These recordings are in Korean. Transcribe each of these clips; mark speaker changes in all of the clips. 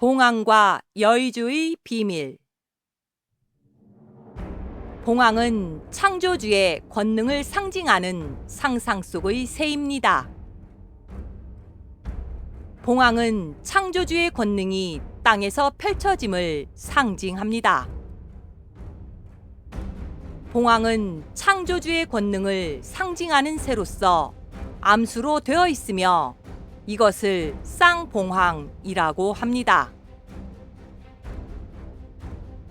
Speaker 1: 봉황과 여의주의 비밀. 봉황은 창조주의 권능을 상징하는 상상 속의 새입니다. 봉황은 창조주의 권능이 땅에서 펼쳐짐을 상징합니다. 봉황은 창조주의 권능을 상징하는 새로서 암수로 되어 있으며 이것을 쌍봉황이라고 합니다.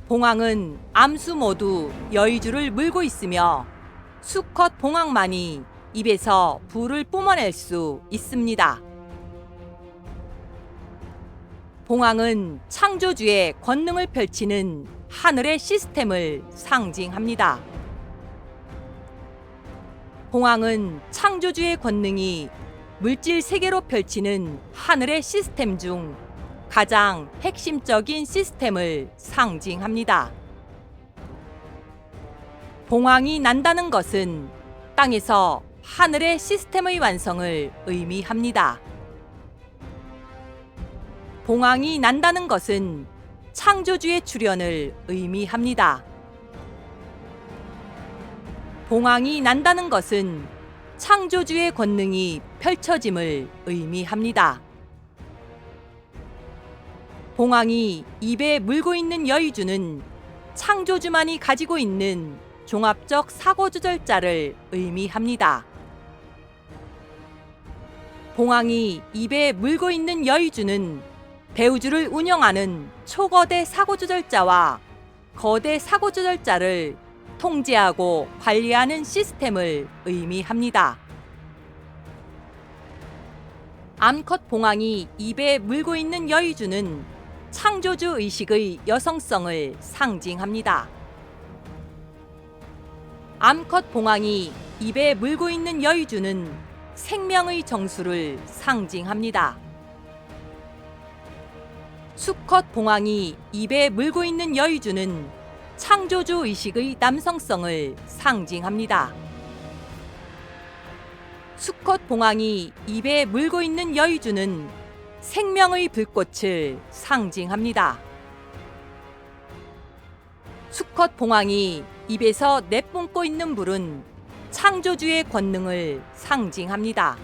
Speaker 1: 봉황은 암수 모두 여의주를 물고 있으며 수컷 봉황만이 입에서 불을 뿜어낼 수 있습니다. 봉황은 창조주의 권능을 펼치는 하늘의 시스템을 상징합니다. 봉황은 창조주의 권능이 물질 세계로 펼치는 하늘의 시스템 중 가장 핵심적인 시스템을 상징합니다. 봉황이 난다는 것은 땅에서 하늘의 시스템의 완성을 의미합니다. 봉황이 난다는 것은 창조주의 출현을 의미합니다. 봉황이 난다는 것은 창조주의 권능이 펼쳐짐을 의미합니다. 봉황이 입에 물고 있는 여의주는 창조주만이 가지고 있는 종합적 사고조절자를 의미합니다. 봉황이 입에 물고 있는 여의주는 배우주를 운영하는 초거대 사고조절자와 거대 사고조절자를 통제하고 관리하는 시스템을 의미합니다. 암컷 봉황이 입에 물고 있는 여의주는 창조주 의식의 여성성을 상징합니다. 암컷 봉황이 입에 물고 있는 여의주는 생명의 정수를 상징합니다. 수컷 봉황이 입에 물고 있는 여의주는 창조주 의식의 남성성을 상징합니다. 수컷 봉황이 입에 물고 있는 여의주는 생명의 불꽃을 상징합니다. 수컷 봉황이 입에서 내뿜고 있는 불은 창조주의 권능을 상징합니다.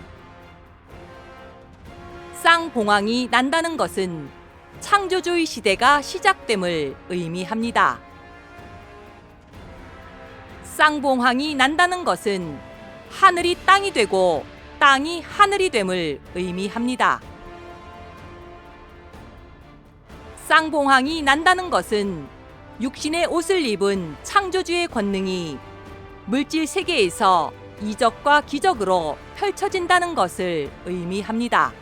Speaker 1: 쌍봉황이 난다는 것은 창조주의 시대가 시작됨을 의미합니다. 쌍봉황이 난다는 것은 하늘이 땅이 되고 땅이 하늘이 됨을 의미합니다. 쌍봉황이 난다는 것은 육신의 옷을 입은 창조주의 권능이 물질 세계에서 이적과 기적으로 펼쳐진다는 것을 의미합니다.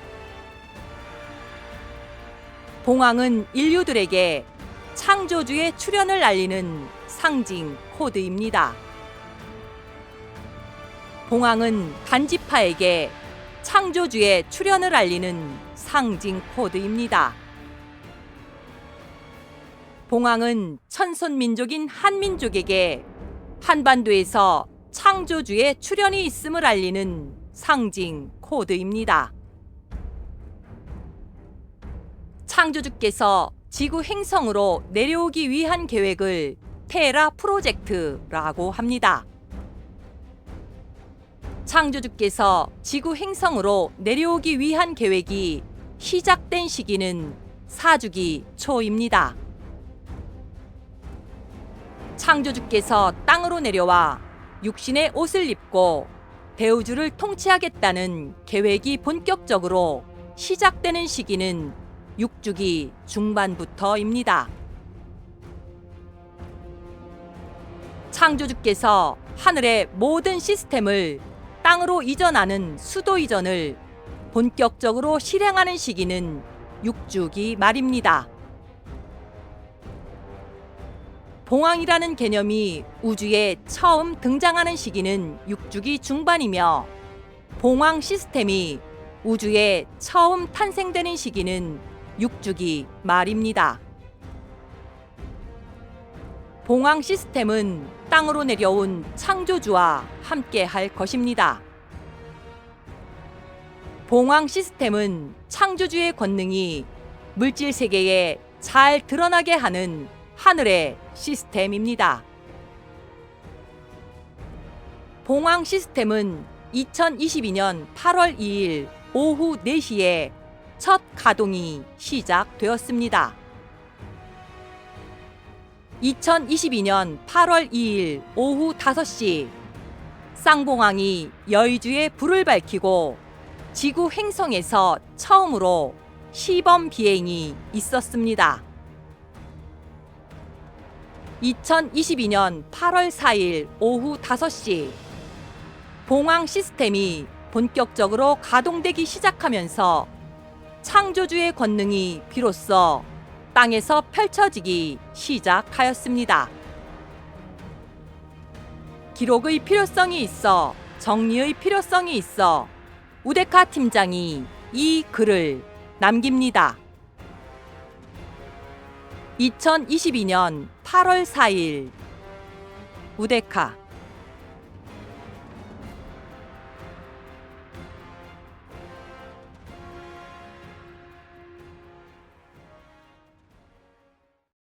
Speaker 1: 봉황은 인류들에게 창조주의 출현을 알리는 상징 코드입니다. 봉황은 단지파에게 창조주의 출현을 알리는 상징 코드입니다. 봉황은 천손민족인 한민족에게 한반도에서 창조주의 출현이 있음을 알리는 상징 코드입니다. 창조주께서 지구 행성으로 내려오기 위한 계획을 테라 프로젝트라고 합니다. 창조주께서 지구 행성으로 내려오기 위한 계획이 시작된 시기는 사주기 초입니다. 창조주께서 땅으로 내려와 육신의 옷을 입고 배우주를 통치하겠다는 계획이 본격적으로 시작되는 시기는 6주기 중반부터입니다. 창조주께서 하늘의 모든 시스템을 땅으로 이전하는 수도 이전을 본격적으로 실행하는 시기는 6주기 말입니다. 봉황이라는 개념이 우주에 처음 등장하는 시기는 6주기 중반이며 봉황 시스템이 우주에 처음 탄생되는 시기는 6주기 말입니다. 봉황 시스템은 땅으로 내려온 창조주와 함께 할 것입니다. 봉황 시스템은 창조주의 권능이 물질 세계에 잘 드러나게 하는 하늘의 시스템입니다. 봉황 시스템은 2022년 8월 2일 오후 4시에 첫 가동이 시작되었습니다. 2022년 8월 2일 오후 5시 쌍봉황이 여의주에 불을 밝히고 지구 행성에서 처음으로 시범 비행이 있었습니다. 2022년 8월 4일 오후 5시 봉황 시스템이 본격적으로 가동되기 시작하면서 창조주의 권능이 비로소 땅에서 펼쳐지기 시작하였습니다. 기록의 필요성이 있어 정리의 필요성이 있어 우데카 팀장이 이 글을 남깁니다. 2022년 8월 4일 우데카